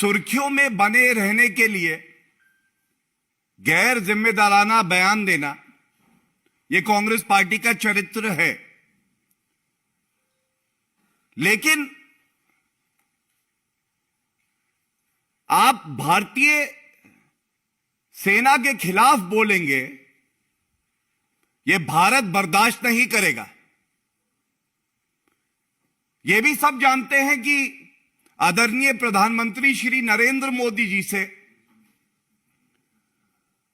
सुर्खियों में बने रहने के लिए गैर जिम्मेदाराना बयान देना, यह कांग्रेस पार्टी का चरित्र है। लेकिन आप भारतीय सेना के खिलाफ बोलेंगे, यह भारत बर्दाश्त नहीं करेगा। यह भी सब जानते हैं कि आदरणीय प्रधानमंत्री श्री नरेंद्र मोदी जी से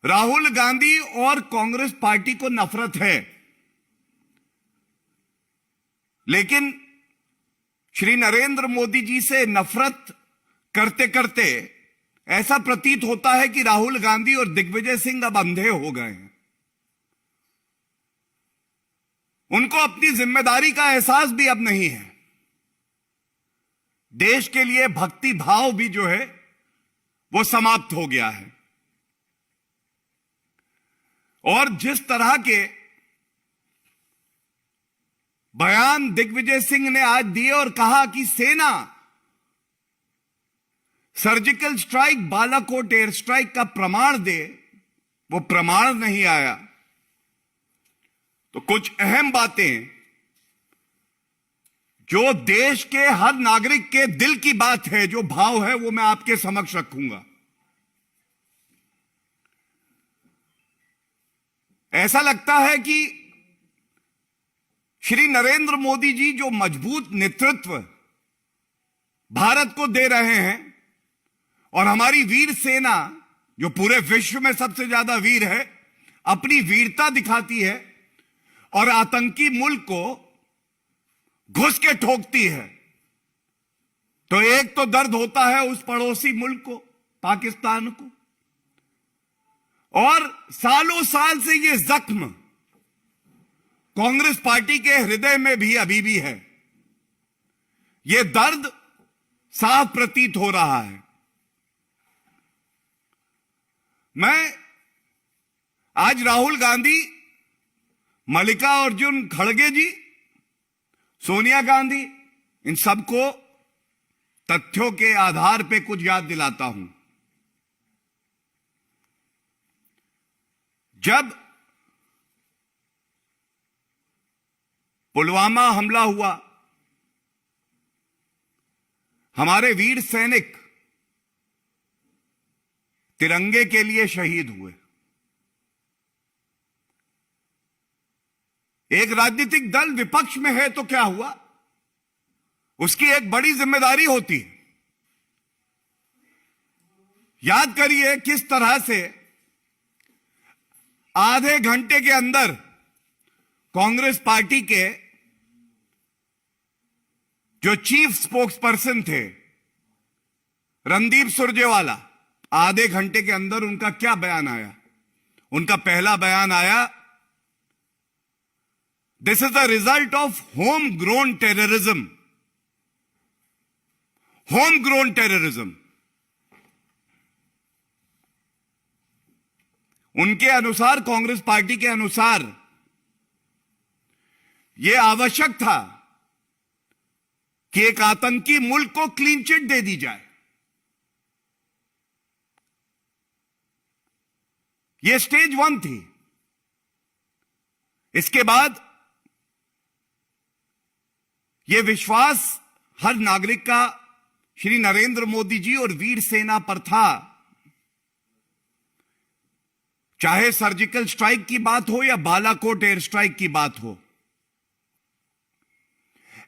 राहुल गांधी और कांग्रेस पार्टी को नफरत है। लेकिन श्री नरेंद्र मोदी जी से नफरत करते करते ऐसा प्रतीत होता है कि राहुल गांधी और दिग्विजय सिंह अब अंधे हो गए हैं। उनको अपनी जिम्मेदारी का एहसास भी अब नहीं है। देश के लिए भक्ति भाव भी जो है वो समाप्त हो गया है। और जिस तरह के बयान दिग्विजय सिंह ने आज दिए और कहा कि सेना surgical strike, Balakot air strike का प्रमाण दे, वो प्रमाण नहीं आया। तो कुछ अहम बातें जो देश के हर नागरिक के दिल की बात है, जो भाव है, वो मैं आपके समक्ष रखूंगा। ऐसा लगता है कि श्री नरेंद्र मोदी जी जो मजबूत नेतृत्व भारत को दे रहे हैं और हमारी वीर सेना जो पूरे विश्व में सबसे ज्यादा वीर है, अपनी वीरता दिखाती है और आतंकी मुल्क को घुस के ठोकती है, तो एक तो दर्द होता है उस पड़ोसी मुल्क को, पाकिस्तान को। और सालों साल से ये जख्म कांग्रेस पार्टी के हृदय में भी अभी भी है। ये दर्द साफ प्रतीत हो रहा है। मैं आज राहुल गांधी, मल्लिकार्जुन खड़गे जी, सोनिया गांधी, इन सबको तथ्यों के आधार पे कुछ याद दिलाता हूं। जब पुलवामा हमला हुआ, हमारे वीर सैनिक तिरंगे के लिए शहीद हुए। एक राजनीतिक दल विपक्ष में है तो क्या हुआ, उसकी एक बड़ी जिम्मेदारी होती है। याद करिए किस तरह से आधे घंटे के अंदर कांग्रेस पार्टी के जो चीफ स्पोक्स पर्सन थे रणदीप सुरजेवाला, आधे घंटे के अंदर उनका क्या बयान आया। उनका पहला बयान आया, this is the result of home grown terrorism. Home grown terrorism. उनके अनुसार, कांग्रेस पार्टी के अनुसार, यह आवश्यक था कि एक आतंकी मुल्क को क्लीन चिट दे दी जाए। यह स्टेज 1 थी। इसके बाद यह विश्वास हर नागरिक का श्री नरेंद्र मोदी जी और वीर सेना पर था। चाहे सर्जिकल स्ट्राइक की बात हो या बालाकोट एयर स्ट्राइक की बात हो,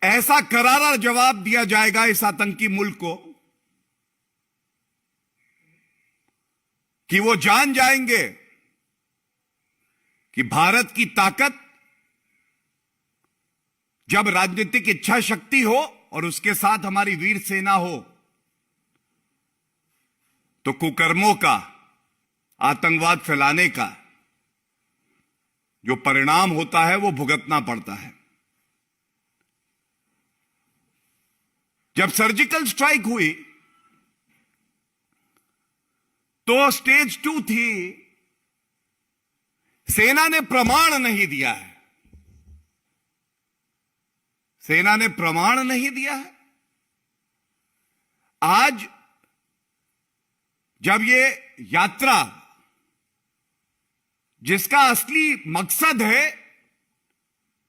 ऐसा करारा जवाब दिया जाएगा इस आतंकी मुल्क को कि वो जान जाएंगे कि भारत की ताकत जब राजनीतिक इच्छा शक्ति हो और उसके साथ हमारी वीर सेना हो, तो कुकर्मों का, आतंकवाद फैलाने का जो परिणाम होता है वो भुगतना पड़ता है। जब सर्जिकल स्ट्राइक हुई तो स्टेज 2 थी। सेना ने प्रमाण नहीं दिया है। सेना ने प्रमाण नहीं दिया है। आज जब ये यात्रा, जिसका असली मकसद है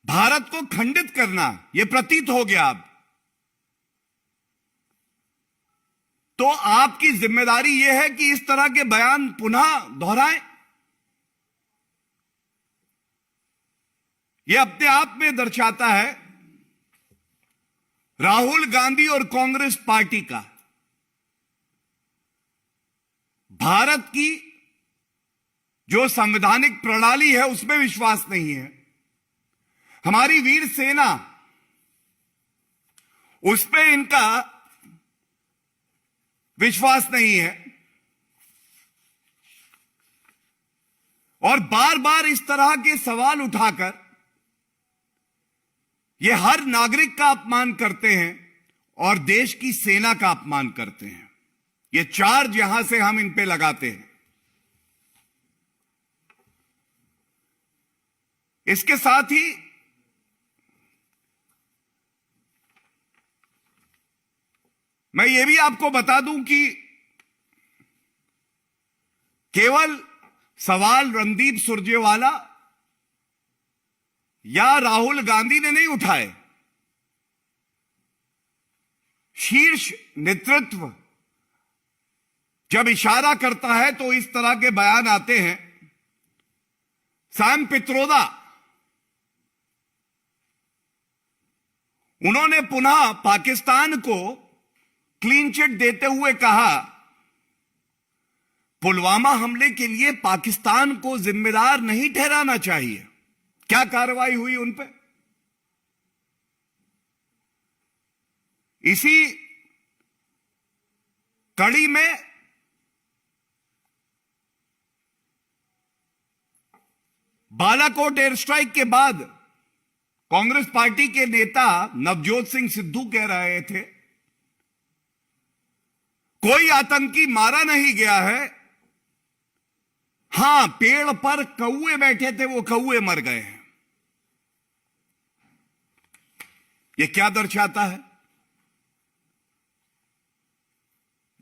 भारत को खंडित करना, यह प्रतीत हो गया अब, तो आपकी जिम्मेदारी यह है कि इस तरह के बयान पुनः दोहराएं। यह अपने आप में दर्शाता है राहुल गांधी और कांग्रेस पार्टी का भारत की जो संवैधानिक प्रणाली है उसमें विश्वास नहीं है, हमारी वीर सेना, उस पे इनका विश्वास नहीं है, और बार बार इस तरह के सवाल उठाकर ये हर नागरिक का अपमान करते हैं और देश की सेना का अपमान करते हैं। ये चार्ज यहां से हम इन पे लगाते हैं। इसके साथ ही मैं ये भी आपको बता दूं कि केवल सवाल रणदीप सुरजेवाला या राहुल गांधी ने नहीं उठाए, शीर्ष नेतृत्व जब इशारा करता है तो इस तरह के बयान आते हैं। सैम पित्रोदा, उन्होंने पुनः पाकिस्तान को क्लीन चिट देते हुए कहा, पुलवामा हमले के लिए पाकिस्तान को जिम्मेदार नहीं ठहराना चाहिए। क्या कार्रवाई हुई उन पे? इसी कड़ी में बालाकोट एयर स्ट्राइक के बाद कांग्रेस पार्टी के नेता नवजोत सिंह सिद्धू कह रहे थे, कोई आतंकी मारा नहीं गया है, हां पेड़ पर कौए बैठे थे, वो कौए मर गए हैं। ये क्या दर्शाता है?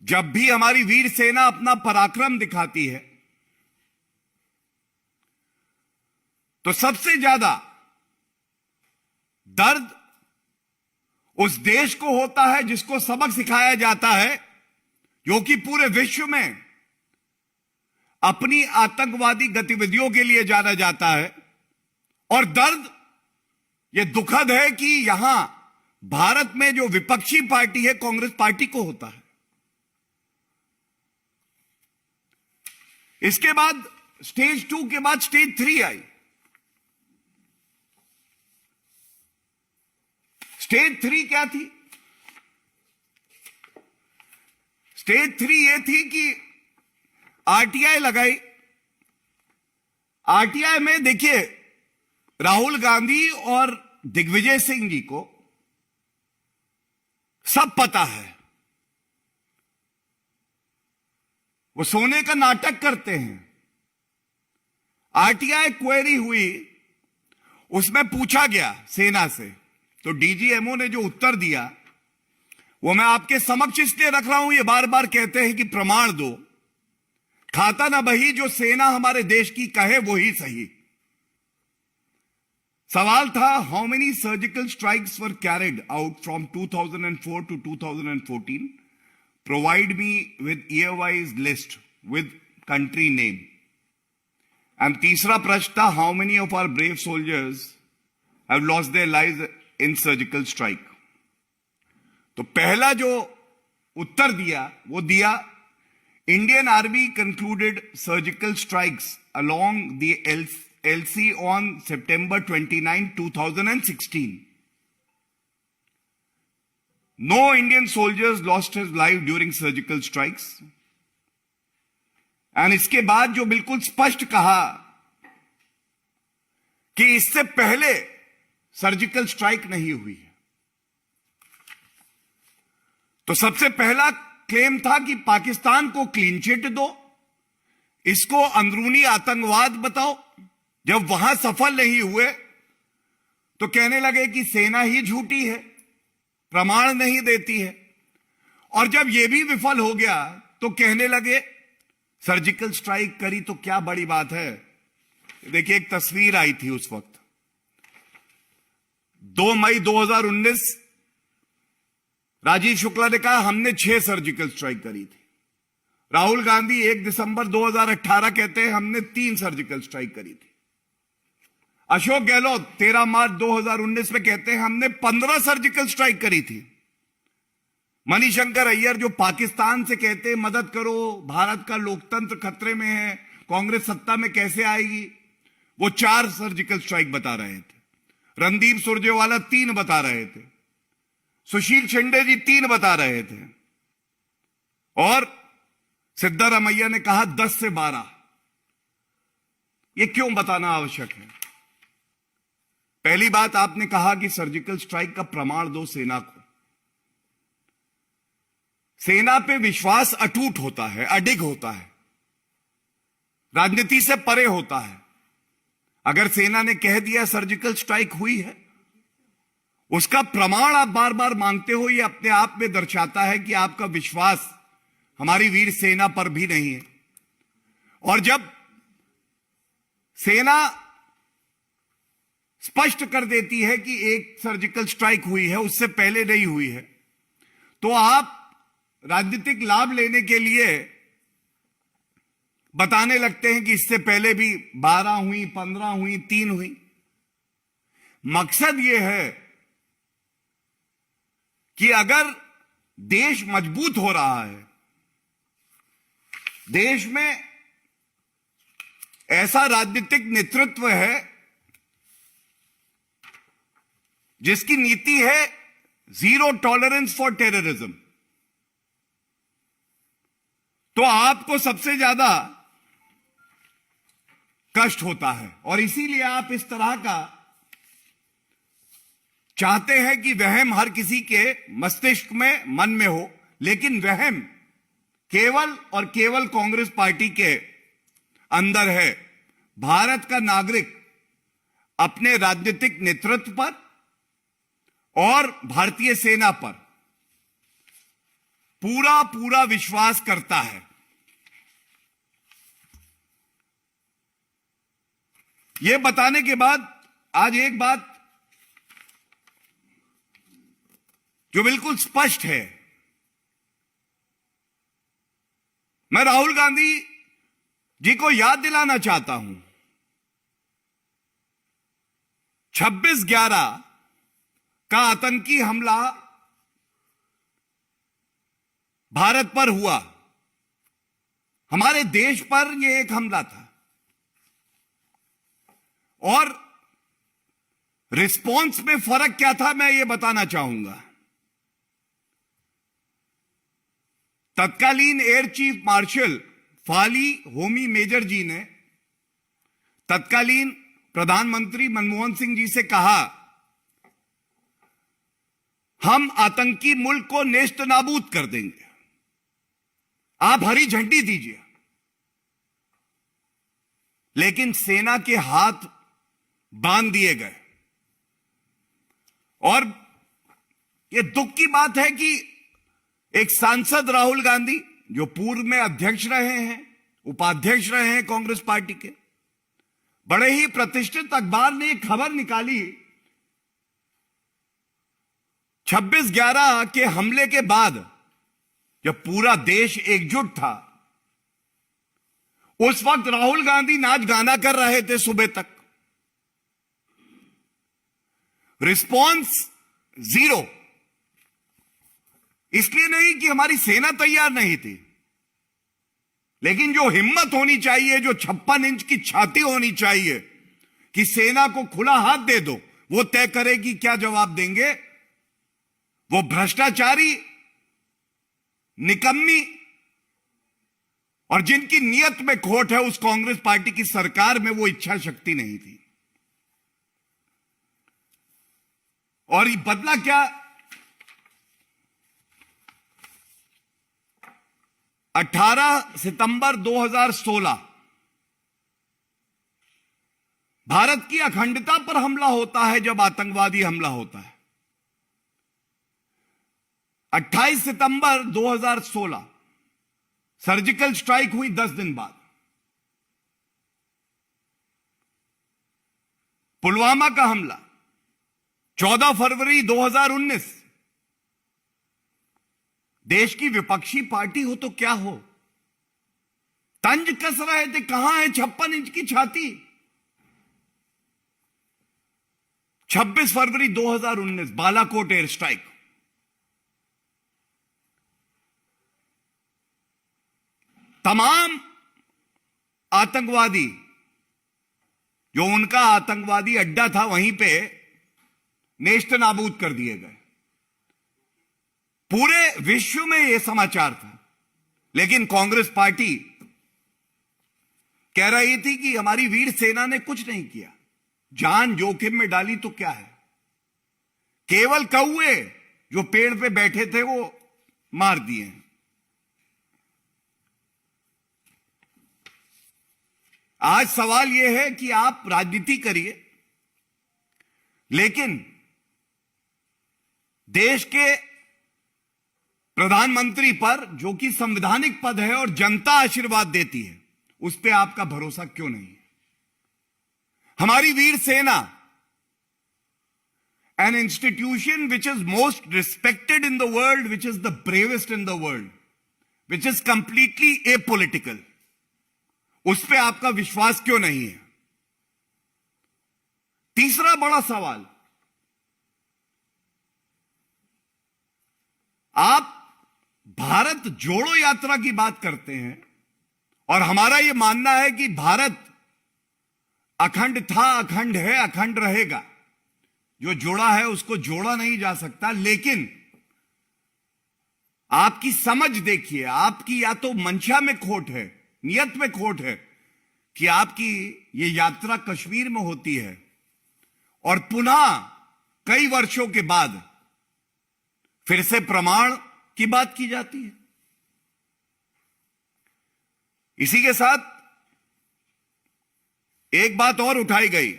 जब भी हमारी वीर सेना अपना पराक्रम दिखाती है तो सबसे ज्यादा दर्द उस देश को होता है जिसको सबक सिखाया जाता है, जो कि पूरे विश्व में अपनी आतंकवादी गतिविधियों के लिए जाना जाता है। और दर्द यह दुखद है कि यहां भारत में जो विपक्षी पार्टी है कांग्रेस पार्टी को होता है। इसके बाद स्टेज 2 के बाद स्टेज 3 आई। स्टेज 3 क्या थी? स्टेज 3 यह थी कि आरटीआई लगाई। आरटीआई में देखिए, राहुल गांधी और दिग्विजय सिंह जी को सब पता है, वो सोने का नाटक करते हैं। आरटीआई क्वेरी हुई, उसमें पूछा गया सेना से, तो डीजीएमओ ने जो उत्तर दिया वो मैं आपके समक्ष इसलिए रख रहा हूं, ये बार बार कहते हैं कि प्रमाण दो, खाता ना बही जो सेना हमारे देश की कहे वो ही सही। सवाल था, how many surgical strikes were carried out from 2004 to 2014, provide me with year wise list with country name. And तीसरा प्रश्न था, how many of our brave soldiers have lost their lives in surgical strike. तो पहला जो उत्तर दिया वो दिया, Indian army concluded surgical strikes along the LC on September 29, 2016. No Indian soldiers lost his life during surgical strikes. And इसके बाद जो बिल्कुल स्पष्ट कहा कि इससे पहले सर्जिकल स्ट्राइक नहीं हुई है। तो सबसे पहला क्लेम था कि पाकिस्तान को क्लीन चिट दो, इसको अंदरूनी आतंकवाद बताओ। जब वहां सफल नहीं हुए तो कहने लगे कि सेना ही झूठी है, प्रमाण नहीं देती है। और जब यह भी विफल हो गया तो कहने लगे सर्जिकल स्ट्राइक करी तो क्या बड़ी बात है। देखिए, एक तस्वीर आई थी उस वक्त, 2 मई 2019, राजीव शुक्ला ने कहा हमने 6 सर्जिकल स्ट्राइक करी थी। राहुल गांधी 1 दिसंबर 2018 कहते हैं हमने 3 सर्जिकल स्ट्राइक करी थी। अशोक गहलोत 13 मार्च 2019 में कहते हैं हमने 15 सर्जिकल स्ट्राइक करी थी। मणिशंकर अय्यर जो पाकिस्तान से कहते हैं मदद करो, भारत का लोकतंत्र खतरे में है, कांग्रेस सत्ता में कैसे आएगी, वो 4 सर्जिकल स्ट्राइक बता रहे थे। रणदीप सुरजेवाला 3 बता रहे थे। सुशील शिंदे जी 3 बता रहे थे। और सिद्धारमैया ने कहा 10 से 12। ये क्यों बताना आवश्यक है? पहली बात, आपने कहा कि सर्जिकल स्ट्राइक का प्रमाण दो सेना को। सेना पे विश्वास अटूट होता है, अडिग होता है, राजनीति से परे होता है। अगर सेना ने कह दिया सर्जिकल स्ट्राइक हुई है, उसका प्रमाण आप बार बार मांगते हो, यह अपने आप में दर्शाता है कि आपका विश्वास हमारी वीर सेना पर भी नहीं है। और जब सेना स्पष्ट कर देती है कि एक सर्जिकल स्ट्राइक हुई है, उससे पहले नहीं हुई है, तो आप राजनीतिक लाभ लेने के लिए बताने लगते हैं कि इससे पहले भी 12 हुई, 15 हुई, 3 हुई। मकसद यह है कि अगर देश मजबूत हो रहा है, देश में ऐसा राजनीतिक नेतृत्व है जिसकी नीति है जीरो टॉलरेंस फॉर टेररिज्म, तो आपको सबसे ज्यादा कष्ट होता है। और इसीलिए आप इस तरह का चाहते हैं कि वहम हर किसी के मस्तिष्क में, मन में हो, लेकिन वहम केवल और केवल कांग्रेस पार्टी के अंदर है। भारत का नागरिक अपने राजनीतिक नेतृत्व पर और भारतीय सेना पर पूरा पूरा विश्वास करता है। यह बताने के बाद आज एक बात जो बिल्कुल स्पष्ट है, मैं राहुल गांधी जी को याद दिलाना चाहता हूं, 26/11 का आतंकी हमला भारत पर हुआ, हमारे देश पर यह एक हमला था। और रिस्पॉन्स में फर्क क्या था, मैं यह बताना चाहूंगा। तत्कालीन air chief marshal Fali Homi Major ji ने तत्कालीन प्रधानमंत्री मनमोहन सिंह जी से कहा, हम आतंकी मुल्क को नेस्त नाबूद कर देंगे, आप हरी झंडी दीजिए। लेकिन सेना के हाथ बांध दिए गए। और यह दुख की बात है कि एक सांसद राहुल गांधी, जो पूर्व में अध्यक्ष रहे हैं, उपाध्यक्ष रहे हैं कांग्रेस पार्टी के, बड़े ही प्रतिष्ठित अखबार ने एक खबर निकाली, 26/11 के हमले के बाद जब पूरा देश एकजुट था, उस वक्त राहुल गांधी नाच गाना कर रहे थे सुबह तक। रिस्पॉन्स 0। इसलिए नहीं कि हमारी सेना तैयार नहीं थी, लेकिन जो हिम्मत होनी चाहिए, जो 56 इंच की छाती होनी चाहिए कि सेना को खुला हाथ दे दो, वो तय करेगी क्या जवाब देंगे। वो भ्रष्टाचारी, निकम्मी और जिनकी नियत में खोट है, उस कांग्रेस पार्टी की सरकार में वो इच्छा शक्ति नहीं थी। और ये बदला क्या, 18 सितंबर 2016 भारत की अखंडता पर हमला होता है। जब आतंकवादी हमला होता है, 28 सितंबर 2016 सर्जिकल स्ट्राइक हुई 10 दिन बाद। पुलवामा का हमला 14 फरवरी 2019। देश की विपक्षी पार्टी हो तो क्या हो, तंज कस रहे थे, कहां है 56 इंच की छाती। 26 फरवरी 2019 बालाकोट एयर स्ट्राइक। तमाम आतंकवादी, जो उनका आतंकवादी अड्डा था, वहीं पे नेस्त नाबूद कर दिए गए। पूरे विश्व में यह समाचार था, लेकिन कांग्रेस पार्टी कह रही थी कि हमारी वीर सेना ने कुछ नहीं किया, जान जोखिम में डाली तो क्या है, केवल कौवे जो पेड़ पे बैठे थे वो मार दिए। आज सवाल यह है कि आप राजनीति करिए, लेकिन देश के प्रधानमंत्री पर, जो कि संवैधानिक पद है और जनता आशीर्वाद देती है, उस पर आपका भरोसा क्यों नहीं है। हमारी वीर सेना, an institution which is most respected in the world, which is the bravest in the world, which is completely apolitical, उस पर आपका विश्वास क्यों नहीं है। तीसरा बड़ा सवाल, आप भारत जोड़ो यात्रा की बात करते हैं और हमारा यह मानना है कि भारत अखंड था, अखंड है, अखंड रहेगा। जो जोड़ा है उसको जोड़ा नहीं जा सकता, लेकिन आपकी समझ देखिए, आपकी या तो मंशा में खोट है, नियत में खोट है कि आपकी ये यात्रा कश्मीर में होती है और पुनः कई वर्षों के बाद फिर से प्रमाण की बात की जाती है। इसी के साथ एक बात और उठाई गई,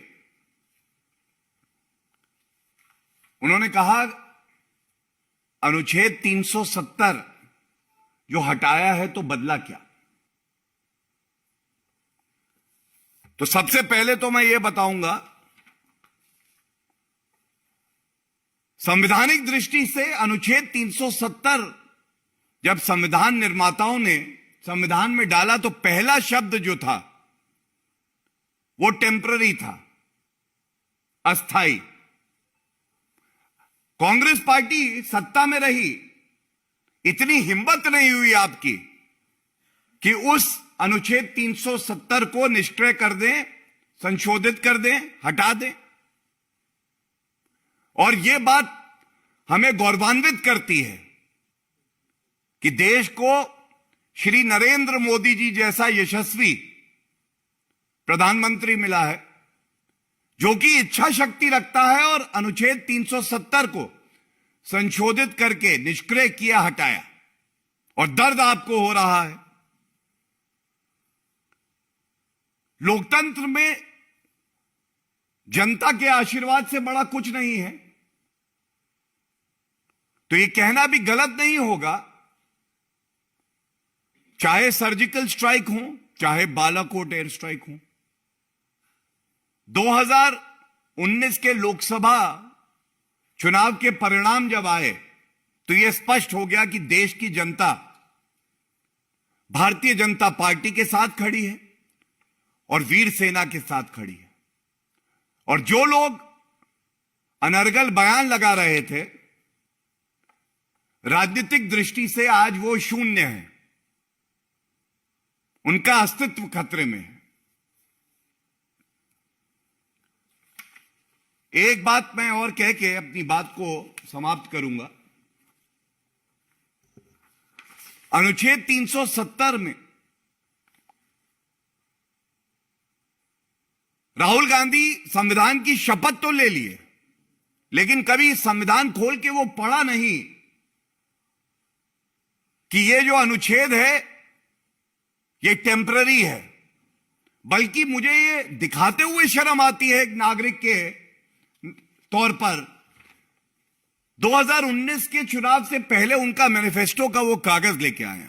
उन्होंने कहा अनुच्छेद 370 जो हटाया है तो बदला क्या। तो सबसे पहले तो मैं यह बताऊंगा, संवैधानिक दृष्टि से अनुच्छेद 370 जब संविधान निर्माताओं ने संविधान में डाला तो पहला शब्द जो था वो टेम्पररी था, अस्थाई। कांग्रेस पार्टी सत्ता में रही, इतनी हिम्मत नहीं हुई आपकी कि उस अनुच्छेद 370 को निष्क्रिय कर दें, संशोधित कर दें, हटा दें। और यह बात हमें गौरवान्वित करती है कि देश को श्री नरेंद्र मोदी जी जैसा यशस्वी प्रधानमंत्री मिला है, जो कि इच्छा शक्ति रखता है और अनुच्छेद 370 को संशोधित करके निष्क्रिय किया, हटाया। और दर्द आपको हो रहा है। लोकतंत्र में जनता के आशीर्वाद से बड़ा कुछ नहीं है, तो यह कहना भी गलत नहीं होगा, चाहे सर्जिकल स्ट्राइक हो, चाहे बालाकोट एयर स्ट्राइक हो। 2019 के लोकसभा चुनाव के परिणाम जब आए तो यह स्पष्ट हो गया कि देश की जनता भारतीय जनता पार्टी के साथ खड़ी है और वीर सेना के साथ खड़ी है। और जो लोग अनर्गल बयान लगा रहे थे, राजनीतिक दृष्टि से आज वो शून्य है, उनका अस्तित्व खतरे में है। एक बात मैं और कह के अपनी बात को समाप्त करूंगा। अनुच्छेद 370 में राहुल गांधी संविधान की शपथ तो ले लिए, लेकिन कभी संविधान खोल के वो पढ़ा नहीं कि ये जो अनुच्छेद है ये टेम्पररी है। बल्कि मुझे ये दिखाते हुए शर्म आती है एक नागरिक के तौर पर, 2019 के चुनाव से पहले उनका मैनिफेस्टो का वो कागज लेके आया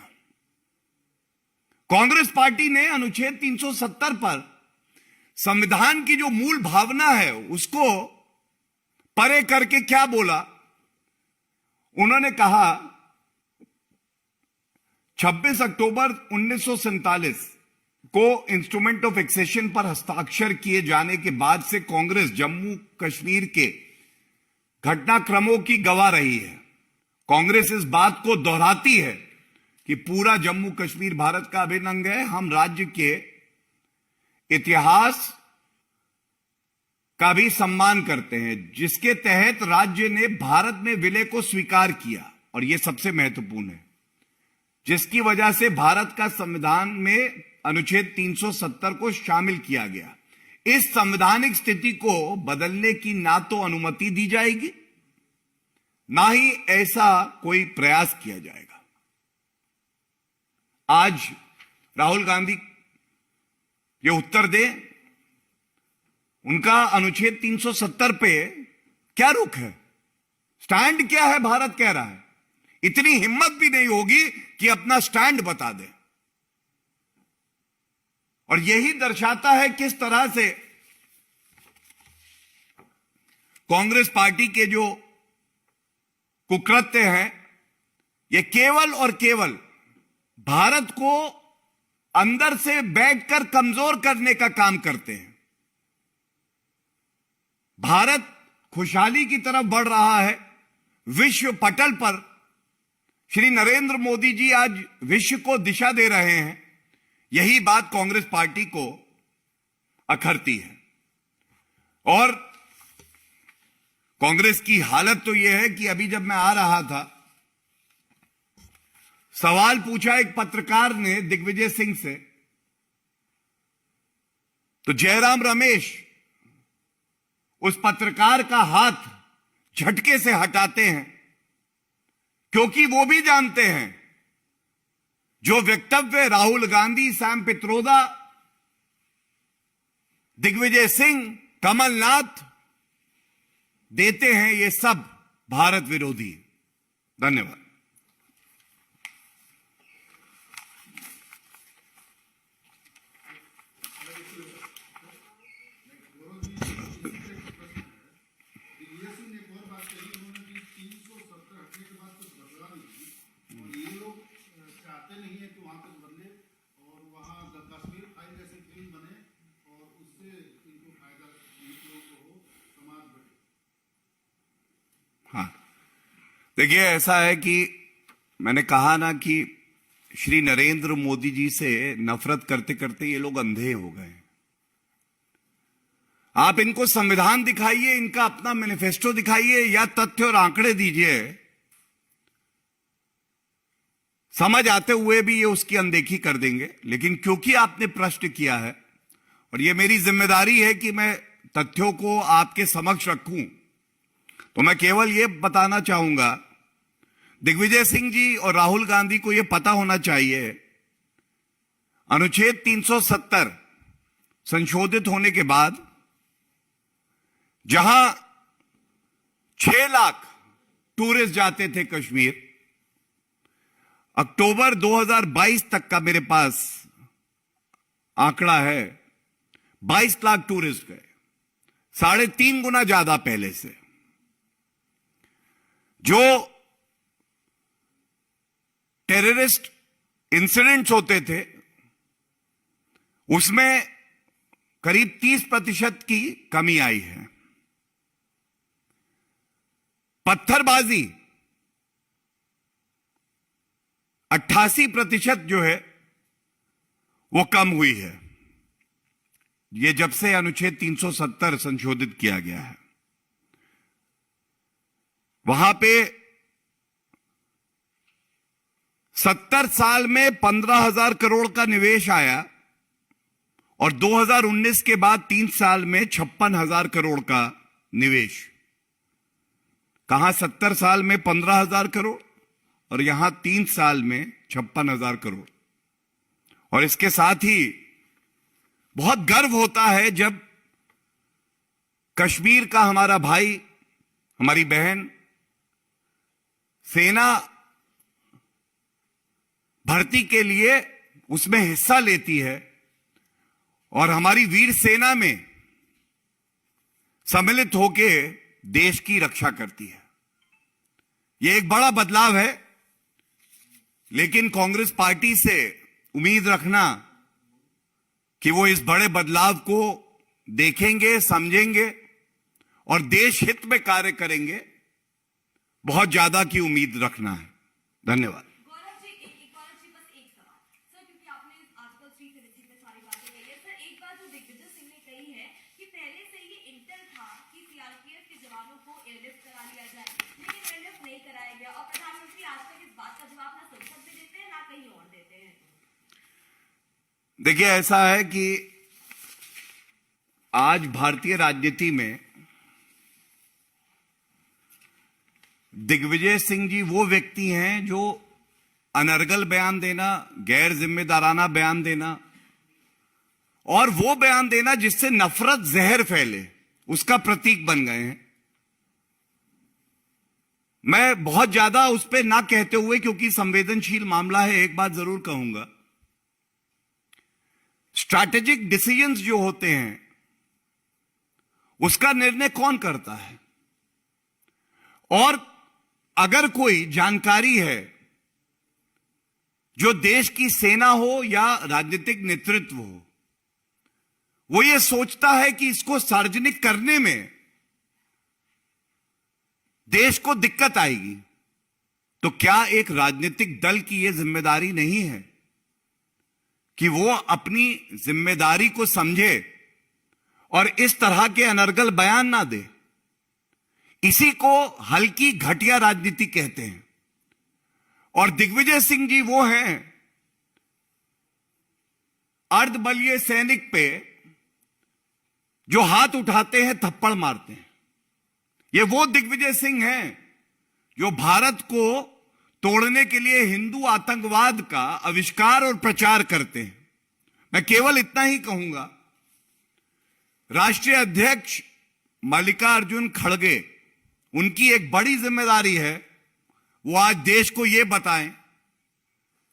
कांग्रेस पार्टी ने अनुच्छेद 370 पर संविधान की जो मूल भावना है उसको परे करके क्या बोला? उन्होंने कहा 26 अक्टूबर 1947 को इंस्ट्रूमेंट ऑफ एक्सेशन पर हस्ताक्षर किए जाने के बाद से कांग्रेस जम्मू कश्मीर के घटनाक्रमों की गवाह रही है। कांग्रेस इस बात को दोहराती है कि पूरा जम्मू कश्मीर भारत का अभिन्न अंग है। हम राज्य के इतिहास का भी सम्मान करते हैं, जिसके तहत राज्य ने भारत में विलय को स्वीकार किया, और यह सबसे महत्वपूर्ण है, जिसकी वजह से भारत का संविधान में अनुच्छेद 370 को शामिल किया गया। इस संवैधानिक स्थिति को बदलने की ना तो अनुमति दी जाएगी, ना ही ऐसा कोई प्रयास किया जाएगा। आज राहुल गांधी ये उत्तर दे, उनका अनुच्छेद 370 पे क्या रुख है, स्टैंड क्या है? भारत कह रहा है, इतनी हिम्मत भी नहीं होगी कि अपना स्टैंड बता दे। और यही दर्शाता है किस तरह से कांग्रेस पार्टी के जो कुकृत्य हैं, ये केवल और केवल भारत को अंदर से बैठकर कमजोर करने का काम करते हैं। भारत खुशहाली की तरफ बढ़ रहा है। विश्व पटल पर श्री नरेंद्र मोदी जी आज विश्व को दिशा दे रहे हैं। यही बात कांग्रेस पार्टी को अखरती है। और कांग्रेस की हालत तो यह है कि अभी जब मैं आ रहा था, सवाल पूछा एक पत्रकार ने दिग्विजय सिंह से, तो जयराम रमेश उस पत्रकार का हाथ झटके से हटाते हैं, क्योंकि वो भी जानते हैं जो वक्तव्य राहुल गांधी, सैम पित्रोदा, दिग्विजय सिंह, कमलनाथ देते हैं, ये सब भारत विरोधी। धन्यवाद। हाँ, देखिए, ऐसा है कि मैंने कहा ना कि श्री नरेंद्र मोदी जी से नफरत करते करते ये लोग अंधे हो गए। आप इनको संविधान दिखाइए, इनका अपना मैनिफेस्टो दिखाइए, या तथ्य और आंकड़े दीजिए, समझ आते हुए भी ये उसकी अनदेखी कर देंगे। लेकिन क्योंकि आपने प्रश्न किया है और ये मेरी जिम्मेदारी है कि मैं तथ्यों को आपके समक्ष रखूं, तो मैं केवल ये बताना चाहूंगा, दिग्विजय सिंह जी और राहुल गांधी को यह पता होना चाहिए, अनुच्छेद 370 संशोधित होने के बाद जहां 6 लाख टूरिस्ट जाते थे कश्मीर, अक्टूबर 2022 तक का मेरे पास आंकड़ा है, 22 लाख टूरिस्ट गए, 3.5 गुना ज्यादा पहले से। जो टेररिस्ट इंसिडेंट्स होते थे उसमें करीब 30% की कमी आई है। पत्थरबाजी 88% जो है वो कम हुई है, ये जब से अनुच्छेद 370 संशोधित किया गया है। वहां पे 70 साल में 15,000 करोड़ का निवेश आया और 2019 के बाद 3 साल में 56,000 करोड़ का निवेश। कहां 70 साल में 15,000 करोड़ और यहां 3 साल में 56,000 करोड़। और इसके साथ ही बहुत गर्व होता है जब कश्मीर का हमारा भाई, हमारी बहन सेना भर्ती के लिए उसमें हिस्सा लेती है और हमारी वीर सेना में सम्मिलित होकर देश की रक्षा करती है। यह एक बड़ा बदलाव है, लेकिन कांग्रेस पार्टी से उम्मीद रखना कि वो इस बड़े बदलाव को देखेंगे, समझेंगे और देश हित में कार्य करेंगे, बहुत ज्यादा की उम्मीद रखना है। धन्यवाद। गौरव जी, बस एक सवाल सर, क्योंकि आपने आर्टिकल 3 पे सारी बातें कही है सर। एक बात जो दिग्विजय सिंह ने कही है कि पहले से ये इंटेल था कि सीआरपीएफ के जवानों को एयरलिफ्ट करा लिया जाए, लेकिन एयरलिफ्ट नहीं कराया गया और प्रधानमंत्री आज तक इस बात का जवाब ना संसद में देते हैं ना कहीं और देते हैं। देखिए, ऐसा है कि आज भारतीय राजनीति में दिग्विजय सिंह जी वो व्यक्ति हैं जो अनर्गल बयान देना, गैर जिम्मेदाराना बयान देना और वो बयान देना जिससे नफरत जहर फैले, उसका प्रतीक बन गए हैं। मैं बहुत ज्यादा उस पर ना कहते हुए, क्योंकि संवेदनशील मामला है, एक बात जरूर कहूंगा। स्ट्रैटेजिक डिसीजंस जो होते हैं उसका निर्णय कौन करता है, और अगर कोई जानकारी है जो देश की सेना हो या राजनीतिक नेतृत्व हो, वो ये सोचता है कि इसको सार्वजनिक करने में देश को दिक्कत आएगी, तो क्या एक राजनीतिक दल की यह जिम्मेदारी नहीं है कि वो अपनी जिम्मेदारी को समझे और इस तरह के अनर्गल बयान ना दे? इसी को हल्की घटिया राजनीति कहते हैं। और दिग्विजय सिंह जी वो हैं अर्धबलीय सैनिक पे जो हाथ उठाते हैं, थप्पड़ मारते हैं। ये वो दिग्विजय सिंह हैं जो भारत को तोड़ने के लिए हिंदू आतंकवाद का आविष्कार और प्रचार करते हैं। मैं केवल इतना ही कहूंगा, राष्ट्रीय अध्यक्ष मल्लिकार्जुन खड़गे, उनकी एक बड़ी जिम्मेदारी है, वो आज देश को यह बताएं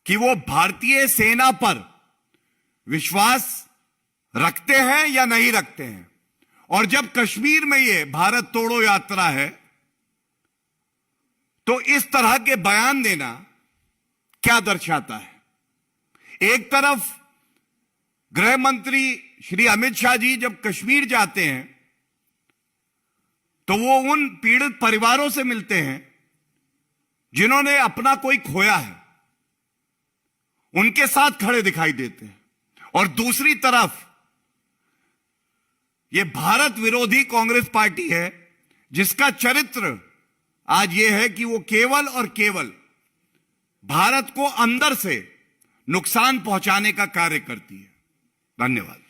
कि वो भारतीय सेना पर विश्वास रखते हैं या नहीं रखते हैं। और जब कश्मीर में ये भारत तोड़ो यात्रा है, तो इस तरह के बयान देना क्या दर्शाता है? एक तरफ गृह मंत्री श्री अमित शाह जी जब कश्मीर जाते हैं तो वो उन पीड़ित परिवारों से मिलते हैं जिन्होंने अपना कोई खोया है, उनके साथ खड़े दिखाई देते हैं। और दूसरी तरफ ये भारत विरोधी कांग्रेस पार्टी है जिसका चरित्र आज ये है कि वो केवल और केवल भारत को अंदर से नुकसान पहुंचाने का कार्य करती है। धन्यवाद।